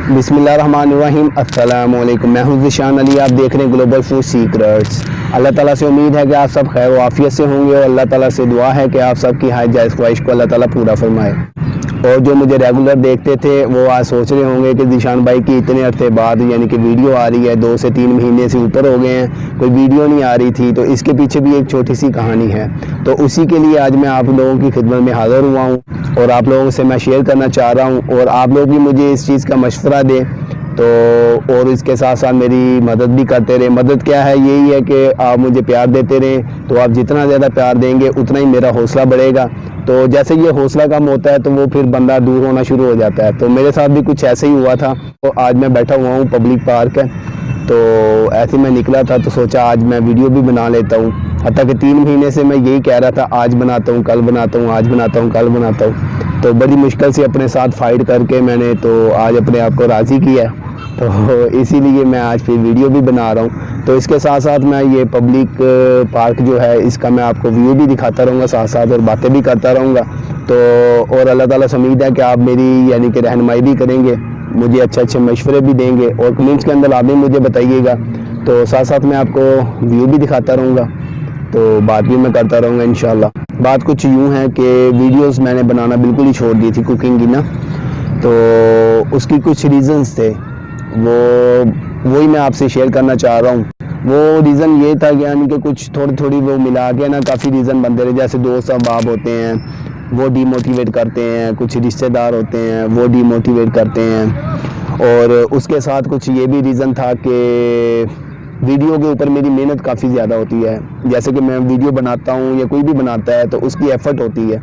बिस्मिल्लाहिर्रहमानिर्रहीम। अस्सलाम वालेकुम। मैं हूं ज़िशान अली, आप देख रहे हैं ग्लोबल फूड सीक्रेट्स। अल्लाह ताला से उम्मीद है कि आप सब खैर आफियत से होंगे और अल्लाह ताला से दुआ है कि आप सब की हाय जायज़ ख्वाहिश को अल्लाह ताला पूरा फरमाए। और जो मुझे रेगुलर देखते थे वो आज सोच रहे होंगे कि ज़िशान भाई की इतने अरसे बाद यानी कि वीडियो आ रही है, 2 से 3 महीने से ऊपर हो गए हैं, कोई वीडियो नहीं आ रही थी। तो इसके पीछे भी एक छोटी सी कहानी है, तो उसी के लिए आज मैं आप लोगों की खिदमत में हाज़िर हुआ हूँ और आप लोगों से मैं शेयर करना चाह रहा हूँ और आप लोग भी मुझे इस चीज़ का मशवरा दें तो, और इसके साथ साथ मेरी मदद भी करते रहें। मदद क्या है, यही है कि आप मुझे प्यार देते रहें, तो आप जितना ज़्यादा प्यार देंगे उतना ही मेरा हौसला बढ़ेगा। तो जैसे ये हौसला कम होता है तो वो फिर बंदा दूर होना शुरू हो जाता है। तो मेरे साथ भी कुछ ऐसे ही हुआ था। तो आज मैं बैठा हुआ हूँ, पब्लिक पार्क है, तो ऐसे मैं निकला था तो सोचा आज मैं वीडियो भी बना लेता हूँ। हत्ता कि 3 महीने से मैं यही कह रहा था आज बनाता हूँ, कल बनाता हूँ, आज बनाता हूँ, कल बनाता हूँ। तो बड़ी मुश्किल से अपने साथ फाइट करके मैंने तो आज अपने आप को राज़ी किया है, तो इसीलिए मैं आज फिर वीडियो भी बना रहा हूँ। तो इसके साथ साथ मैं ये पब्लिक पार्क जो है इसका मैं आपको व्यू भी दिखाता रहूँगा साथ साथ और बातें भी करता रहूँगा। तो और अल्लाह ताला से उम्मीद है कि आप मेरी यानी कि रहनुमाई भी करेंगे, मुझे अच्छे अच्छे मशवरे भी देंगे और कमेंट्स के अंदर आप भी मुझे बताइएगा। तो साथ साथ मैं आपको व्यू भी दिखाता रहूँगा, तो बात भी मैं करता रहूँगा इंशाल्लाह। बात कुछ यूँ है कि वीडियोस मैंने बनाना बिल्कुल ही छोड़ दी थी कुकिंग की ना, तो उसकी कुछ रीज़न्स थे, वही मैं आपसे शेयर करना चाह रहा हूँ। वो रीज़न ये था कि यानी कि कुछ थोड़ी थोड़ी वो मिला के ना काफ़ी रीज़न बनते रहे। जैसे दोस्त अहबाब होते हैं वो डीमोटिवेट करते हैं, कुछ रिश्तेदार होते हैं वो डीमोटिवेट करते हैं, और उसके साथ कुछ ये भी रीज़न था कि वीडियो के ऊपर मेरी मेहनत काफ़ी ज़्यादा होती है। जैसे कि मैं वीडियो बनाता हूँ या कोई भी बनाता है तो उसकी एफ़र्ट होती है,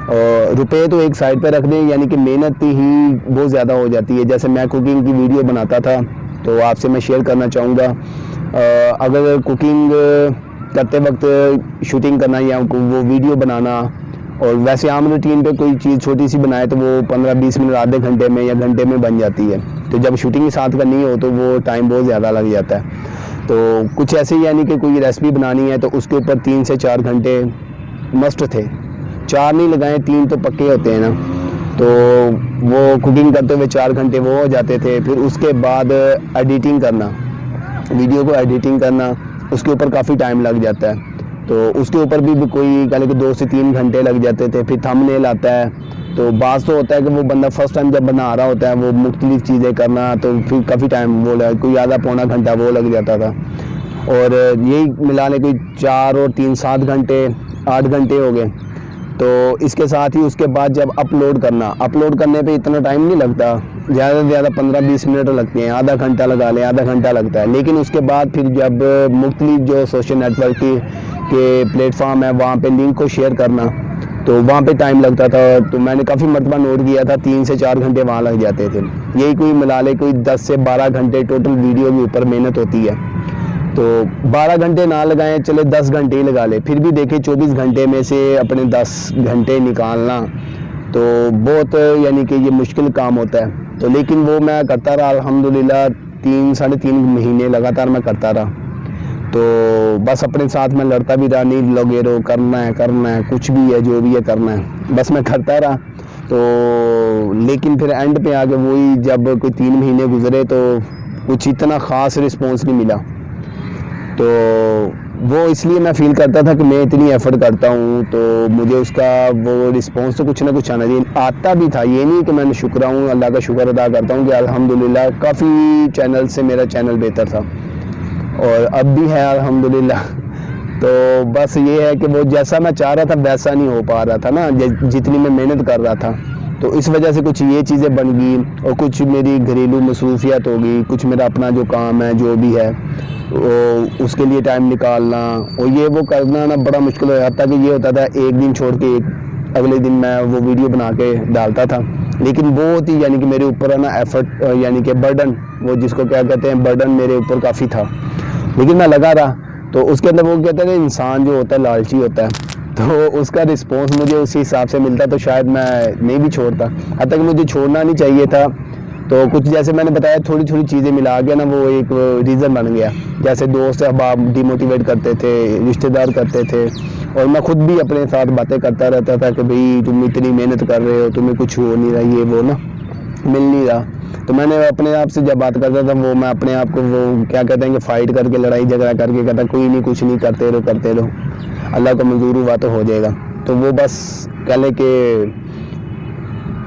और रुपए तो एक साइड पे रख दें, यानी कि मेहनत ही बहुत ज़्यादा हो जाती है। जैसे मैं कुकिंग की वीडियो बनाता था तो आपसे मैं शेयर करना चाहूँगा, अगर कुकिंग करते वक्त शूटिंग करना या वो वीडियो बनाना, और वैसे आम रूटीन पे कोई चीज़ छोटी सी बनाए तो वो 15-20 मिनट आधे घंटे में या घंटे में बन जाती है। तो जब शूटिंग के साथ करनी हो तो वो टाइम बहुत ज़्यादा लग जाता है। तो कुछ ऐसे यानी कि कोई रेसिपी बनानी है तो उसके ऊपर 3 से 4 घंटे मस्ट थे, 4 नहीं लगाएं 3 तो पक्के होते हैं ना। तो वो कुकिंग करते हुए 4 घंटे वो हो जाते थे। फिर उसके बाद एडिटिंग करना, वीडियो को एडिटिंग करना, उसके ऊपर काफ़ी टाइम लग जाता है। तो उसके ऊपर भी कोई कह लें कि 2 से 3 घंटे लग जाते थे। फिर थंबनेल आता है, तो बात तो होता है कि वो बंदा फर्स्ट टाइम जब बना रहा होता है वो मुख्तलिफ चीज़ें करना, तो फिर काफ़ी टाइम वो कोई आधा पौना घंटा वो लग जाता था। और यही मिला ले कोई 4 और 3 7 घंटे 8 घंटे हो गए। तो इसके साथ ही उसके बाद जब अपलोड करने पे इतना टाइम नहीं लगता, ज़्यादा से ज़्यादा 15-20 मिनट लगते हैं, आधा घंटा लगा लें, आधा घंटा लगता है। लेकिन उसके बाद फिर जब मुख्तलिफ जो सोशल नेटवर्क के प्लेटफॉर्म है वहाँ पे लिंक को शेयर करना, तो वहाँ पे टाइम लगता था। तो मैंने काफ़ी मरतबा नोट किया था 3 से 4 घंटे वहाँ लग जाते थे। यही कोई मिला ले कोई 10 से 12 घंटे टोटल वीडियो के ऊपर मेहनत होती है। तो 12 घंटे ना लगाएं, चले 10 घंटे ही लगा ले, फिर भी देखें 24 घंटे में से अपने 10 घंटे निकालना तो बहुत यानी कि ये मुश्किल काम होता है। तो लेकिन वो मैं करता रहा अल्हम्दुलिल्लाह, 3-3.5 महीने लगातार मैं करता रहा। तो बस अपने साथ मैं लड़ता भी रहा, नहीं लगे रहो, करना है, कुछ भी है जो भी है करना है, बस मैं करता रहा। तो लेकिन फिर एंड पे आके वही जब कोई 3 महीने गुजरे तो कुछ इतना ख़ास रिस्पॉन्स नहीं मिला। तो वो इसलिए मैं फ़ील करता था कि मैं इतनी एफ़र्ट करता हूँ तो मुझे उसका वो रिस्पॉन्स तो कुछ ना कुछ आना चाहिए। आता भी था, ये नहीं कि मैंने शुक्र हूँ, अल्लाह का शुक्र अदा करता हूँ कि अल्हम्दुलिल्लाह काफ़ी चैनल से मेरा चैनल बेहतर था और अब भी है अल्हम्दुलिल्लाह। तो बस ये है कि वो जैसा मैं चाह रहा था वैसा नहीं हो पा रहा था ना, जितनी मैं मेहनत कर रहा था। तो इस वजह से कुछ ये चीज़ें बन गई और कुछ मेरी घरेलू मसरूफियत हो गई, कुछ मेरा अपना जो काम है जो भी है वो उसके लिए टाइम निकालना और ये वो करना ना बड़ा मुश्किल हो जाता। कि ये होता था एक दिन छोड़ के अगले दिन मैं वो वीडियो बना के डालता था, लेकिन बहुत ही यानी कि मेरे ऊपर ना एफर्ट यानी कि बर्डन, वो जिसको क्या कहते हैं बर्डन, मेरे ऊपर काफ़ी था, लेकिन मैं लगा रहा। तो उसके अंदर वो कहते हैं इंसान जो होता है लालची होता है, तो उसका रिस्पॉन्स मुझे उसी हिसाब से मिलता तो शायद मैं नहीं भी छोड़ता। हद तक मुझे छोड़ना नहीं चाहिए था। तो कुछ जैसे मैंने बताया थोड़ी थोड़ी चीज़ें मिला के ना वो एक रीज़न बन गया। जैसे दोस्त अहबाब डिमोटिवेट करते थे, रिश्तेदार करते थे, और मैं खुद भी अपने साथ बातें करता रहता था कि भाई तुम इतनी मेहनत कर रहे हो, तुम्हें कुछ हो नहीं रहा, ये वो ना। मिल नहीं रहा। तो मैंने अपने आप से जब बात करता था वो मैं अपने आप को वो क्या कहते हैं कि फ़ाइट करके, लड़ाई झगड़ा करके कहता कोई नहीं, कुछ नहीं, करते रहो, अल्लाह को मंजूर हुआ तो हो जाएगा। तो वो बस कह ले कि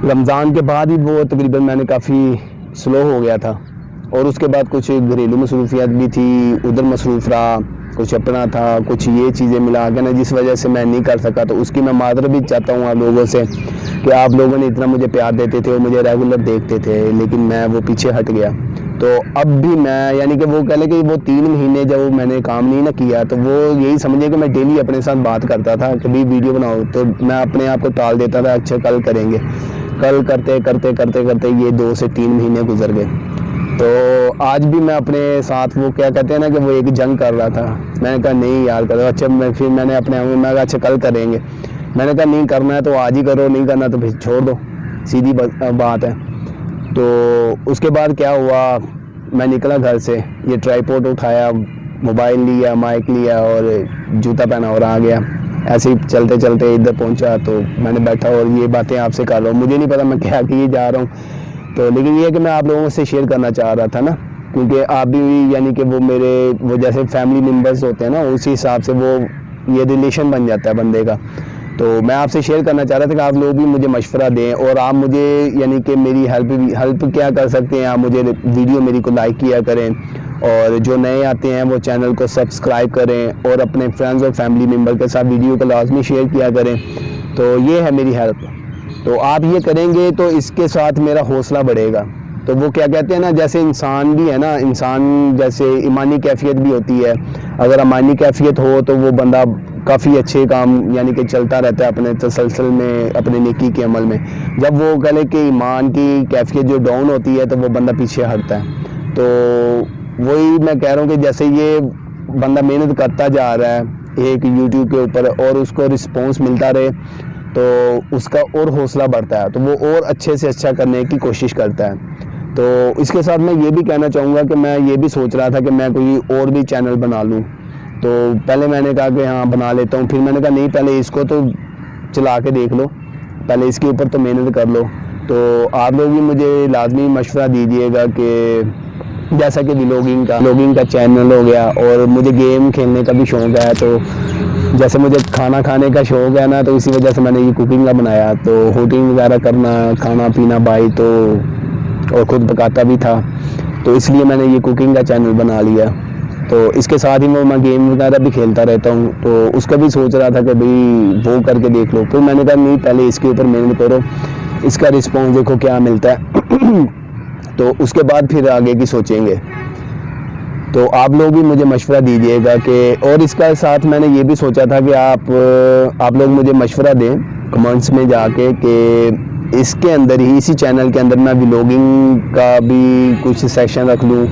रमज़ान के बाद ही वो तकरीबन मैंने काफ़ी स्लो हो गया था, और उसके बाद कुछ घरेलू मसरूफियात भी थी, उधर मसरूफ़ रहा, कुछ अपना था, कुछ ये चीज़ें मिला के ना जिस वजह से मैं नहीं कर सका। तो उसकी मैं मादर भी चाहता हूँ आप लोगों से कि आप लोगों ने इतना मुझे प्यार देते थे और मुझे रेगुलर देखते थे, लेकिन मैं वो पीछे हट गया। तो अब भी मैं यानी कि वो कह ले कि वो 3 महीने जब मैंने काम नहीं ना किया तो वो यही समझे कि मैं डेली अपने साथ बात करता था कि भाई वीडियो बनाओ, तो मैं अपने आप को टाल देता था, अच्छा कल करेंगे, कल करते करते करते करते ये 2 से 3 महीने गुजर गए। तो आज भी मैं अपने साथ वो क्या कहते हैं ना कि वो एक जंग कर रहा था। मैंने कहा नहीं यार करो, अच्छा फिर मैंने अपने आप में मैं कहा अच्छा कल करेंगे, मैंने कहा नहीं करना है तो आज ही करो, नहीं करना तो फिर छोड़ दो, सीधी बात है। तो उसके बाद क्या हुआ, मैं निकला घर से, ये ट्राइपॉड उठाया, मोबाइल लिया, माइक लिया और जूता पहना और आ गया। ऐसे ही चलते चलते इधर पहुंचा तो मैंने बैठा और ये बातें आपसे कर रहा हूँ। मुझे नहीं पता मैं क्या किए जा रहा हूँ, तो लेकिन ये है कि मैं आप लोगों से शेयर करना चाह रहा था ना, क्योंकि आप भी यानी कि वो मेरे वो जैसे फैमिली मेम्बर्स होते हैं ना, उसी हिसाब से वो ये रिलेशन बन जाता है बंदे का। तो मैं आपसे शेयर करना चाह रहा था कि आप लोग भी मुझे मशवरा दें और आप मुझे यानी कि मेरी हेल्प क्या कर सकते हैं, आप मुझे वीडियो मेरी को लाइक किया करें, और जो नए आते हैं वो चैनल को सब्सक्राइब करें और अपने फ्रेंड्स और फैमिली मेम्बर के साथ वीडियो को लाजमी शेयर किया करें। तो ये है मेरी हेल्प, तो आप ये करेंगे तो इसके साथ मेरा हौसला बढ़ेगा। तो वो क्या कहते हैं ना, जैसे इंसान भी है ना, इंसान जैसे ईमानी कैफियत भी होती है, अगर ईमानी कैफियत हो तो वो बंदा काफ़ी अच्छे काम यानी कि चलता रहता है अपने तसलसल में, अपने नेकी के अमल में। जब वो कह ले कि ईमान की कैफियत जो डाउन होती है तो वो बंदा पीछे हटता है। तो वही मैं कह रहा हूँ कि जैसे ये बंदा मेहनत करता जा रहा है एक यूट्यूब के ऊपर और उसको रिस्पॉन्स मिलता रहे तो उसका और हौसला बढ़ता है, तो वो और अच्छे से अच्छा करने की कोशिश करता है। तो इसके साथ मैं ये भी कहना चाहूँगा कि मैं ये भी सोच रहा था कि मैं कोई और भी चैनल बना लूँ। तो पहले मैंने कहा कि हाँ बना लेता हूँ, फिर मैंने कहा नहीं पहले इसको तो चला के देख लो, पहले इसके ऊपर तो मेहनत कर लो। तो आप लोग भी मुझे लाजमी मशवरा दीजिएगा कि जैसा कि व्लॉगिंग का चैनल हो गया, और मुझे गेम खेलने का भी शौक़ है, तो जैसे मुझे खाना खाने का शौक़ है ना, तो इसी वजह से मैंने ये कुकिंग का बनाया। तो होटलिंग वगैरह करना, खाना पीना बाई तो और ख़ुद पकाता भी था, तो इसलिए मैंने ये कुकिंग का चैनल बना लिया। तो इसके साथ ही मैं गेम वगैरह भी खेलता रहता हूँ, तो उसका भी सोच रहा था कि भाई वो करके देख लो। फिर मैंने कहा नहीं पहले इसके ऊपर मेहनत करो, इसका रिस्पॉन्स देखो क्या मिलता है तो उसके बाद फिर आगे की सोचेंगे। तो आप लोग भी मुझे मशवरा दीजिएगा कि, और इसका साथ मैंने ये भी सोचा था कि आप लोग मुझे मशवरा दें कमेंट्स में जाके कि इसके अंदर ही, इसी चैनल के अंदर मैं व्लॉगिंग का भी कुछ सेक्शन रख लूँ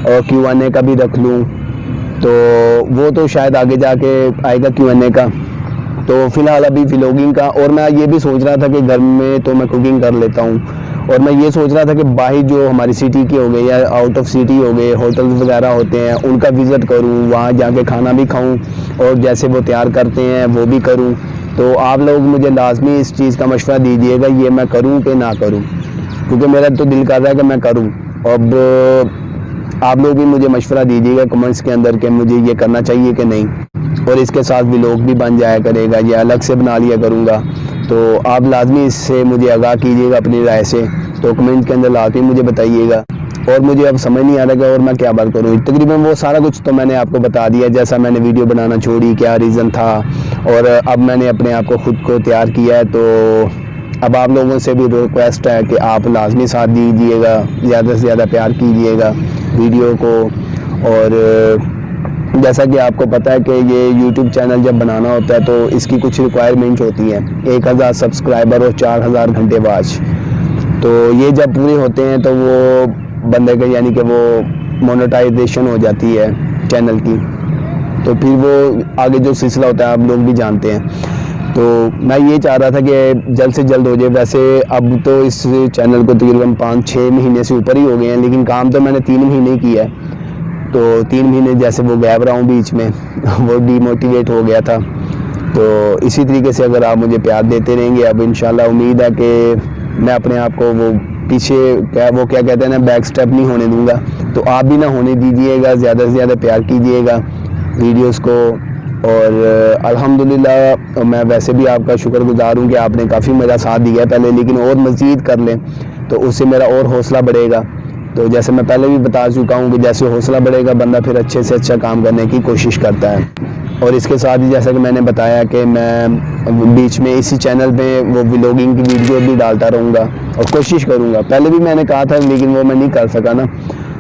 और Q&A का भी रख लूँ। तो वो तो शायद आगे जाके आएगा Q&A का, तो फ़िलहाल अभी व्लॉगिंग का। और मैं ये भी सोच रहा था कि घर में तो मैं कुकिंग कर लेता हूँ, और मैं ये सोच रहा था कि बाहर जो हमारी सिटी के हो गए या आउट ऑफ सिटी हो गए होटल्स वगैरह होते हैं उनका विज़िट करूँ, वहाँ जाके खाना भी खाऊँ और जैसे वो तैयार करते हैं वो भी करूँ। तो आप लोग मुझे लाजमी इस चीज़ का मशवरा दीजिएगा, ये मैं करूँ कि ना करूँ, क्योंकि मेरा तो दिल कर रहा है कि मैं करूँ। अब आप लोग भी मुझे मशवरा दीजिएगा कमेंट्स के अंदर कि मुझे ये करना चाहिए कि नहीं, और इसके साथ व्लॉग भी बन जाया करेगा या अलग से बना लिया करूँगा। तो आप लाजमी इससे मुझे आगाह कीजिएगा अपनी राय से, तो कमेंट के अंदर लाजमी मुझे बताइएगा। और मुझे अब समझ नहीं आ रहा कि और मैं क्या बात करूँ, तकरीबन वो सारा कुछ तो मैंने आपको बता दिया, जैसा मैंने वीडियो बनाना छोड़ी, क्या रीज़न था, और अब मैंने अपने आप को ख़ुद को तैयार किया है। तो अब आप लोगों से भी रिक्वेस्ट है कि आप लाजमी साथ दीजिएगा, ज़्यादा से ज़्यादा प्यार कीजिएगा वीडियो को। और जैसा कि आपको पता है कि ये YouTube चैनल जब बनाना होता है तो इसकी कुछ रिक्वायरमेंट होती है, 1000 सब्सक्राइबर और 4000 घंटे वाच। तो ये जब पूरे होते हैं तो वो बंदे के यानी कि वो मोनेटाइजेशन हो जाती है चैनल की, तो फिर वो आगे जो सिलसिला होता है आप लोग भी जानते हैं। तो मैं ये चाह रहा था कि जल्द से जल्द हो जाए। वैसे अब तो इस चैनल को तकरीबन 5-6 महीने से ऊपर ही हो गए हैं, लेकिन काम तो मैंने 3 महीने किया है। तो 3 महीने जैसे वो गैप रहा हूँ बीच में वो डीमोटिवेट हो गया था। तो इसी तरीके से अगर आप मुझे प्यार देते रहेंगे, अब इंशाल्लाह उम्मीद है कि मैं अपने आप को वो پیچھے وہ کیا کہتے ہیں نا بیک سٹیپ نہیں ہونے دوں گا. تو آپ بھی نہ ہونے دیجیے گا, زیادہ سے زیادہ پیار کیجیے گا ویڈیوز کو. اور الحمدللہ میں ویسے بھی آپ کا شکر گزار ہوں کہ آپ نے کافی میرا ساتھ دیا ہے پہلے, لیکن اور مزید کر لیں تو اس سے میرا اور حوصلہ بڑھے گا. تو جیسے میں پہلے بھی بتا چکا ہوں کہ جیسے حوصلہ بڑھے گا بندہ پھر اچھے سے اچھا کام کرنے کی کوشش کرتا ہے. اور اس کے ساتھ ہی جیسا کہ میں نے بتایا کہ میں بیچ میں اسی چینل پہ وہ ولاگنگ کی ویڈیو بھی ڈالتا رہوں گا اور کوشش کروں گا. پہلے بھی میں نے کہا تھا لیکن وہ میں نہیں کر سکا نا,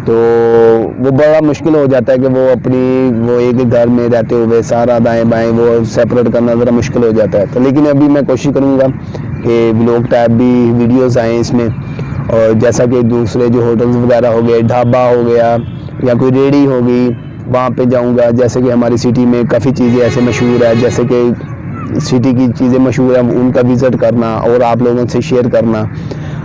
تو وہ بڑا مشکل ہو جاتا ہے کہ وہ وہ ایک گھر میں رہتے ہوئے سارا دائیں بائیں وہ سیپریٹ کرنا ذرا مشکل ہو جاتا ہے. تو لیکن ابھی میں کوشش کروں گا کہ ولاگ ٹائپ بھی ویڈیوز آئیں اس میں. اور جیسا کہ دوسرے جو ہوٹلز وغیرہ ہو گئے, ڈھابا ہو گیا یا کوئی ریڑھی ہوگی, وہاں پہ جاؤں گا. جیسے کہ ہماری سٹی میں کافی چیزیں ایسے مشہور ہیں, جیسے کہ سٹی کی چیزیں مشہور ہیں, ان کا وزٹ کرنا اور آپ لوگوں سے شیئر کرنا.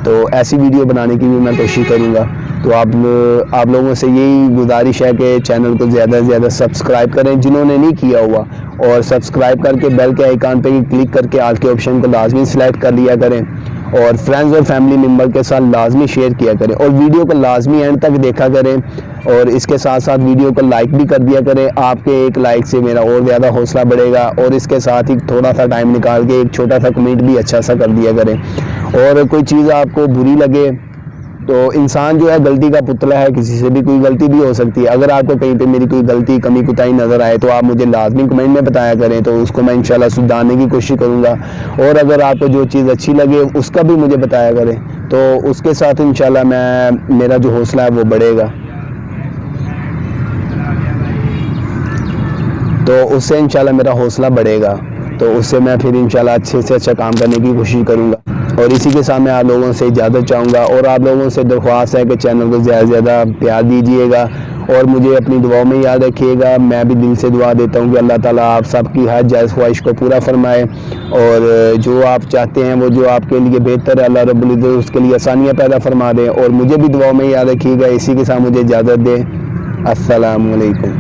تو ایسی ویڈیو بنانے کی بھی میں کوشش کروں گا. تو آپ لوگوں سے یہی گزارش ہے کہ چینل کو زیادہ سے زیادہ سبسکرائب کریں جنہوں نے نہیں کیا ہوا, اور سبسکرائب کر کے بیل کے آئیکن پہ کلک کر کے آل کے آپشن کو لازمی سلیکٹ کر لیا کریں, اور فرینڈز اور فیملی ممبر کے ساتھ لازمی شیئر کیا کریں, اور ویڈیو کو لازمی اینڈ تک دیکھا کریں. اور اس کے ساتھ ساتھ ویڈیو کو لائک بھی کر دیا کریں. آپ کے ایک لائک سے میرا اور زیادہ حوصلہ بڑھے گا. اور اس کے ساتھ ہی تھوڑا سا ٹائم نکال کے ایک چھوٹا سا کمنٹ بھی اچھا سا کر دیا کریں. اور کوئی چیز آپ کو بری لگے تو انسان جو ہے غلطی کا پتلا ہے, کسی سے بھی کوئی غلطی بھی ہو سکتی ہے. اگر آپ کو کہیں پہ میری کوئی غلطی کمی کوتاہی نظر آئے تو آپ مجھے لازمی کمنٹ میں بتایا کریں, تو اس کو میں انشاءاللہ سدھارنے کی کوشش کروں گا. اور اگر آپ کو جو چیز اچھی لگے اس کا بھی مجھے بتایا کریں, تو اس کے ساتھ انشاءاللہ میرا جو حوصلہ ہے وہ بڑھے گا. تو اس سے انشاءاللہ میرا حوصلہ بڑھے گا, تو اس سے میں پھر انشاءاللہ اچھے سے اچھا کام کرنے کی کوشش کروں گا. اور اسی کے ساتھ میں آپ لوگوں سے اجازت چاہوں گا, اور آپ لوگوں سے درخواست ہے کہ چینل کو زیادہ سے زیادہ پیار دیجیے گا, اور مجھے اپنی دعاؤں میں یاد رکھیے گا. میں بھی دل سے دعا دیتا ہوں کہ اللہ تعالیٰ آپ سب کی ہر جائز خواہش کو پورا فرمائے, اور جو آپ چاہتے ہیں وہ جو آپ کے لیے بہتر ہے اللہ رب العزت اس کے لیے آسانیاں پیدا فرما دیں. اور مجھے بھی دعاؤں میں یاد رکھیے گا. اسی کے ساتھ مجھے اجازت دیں. السلام علیکم.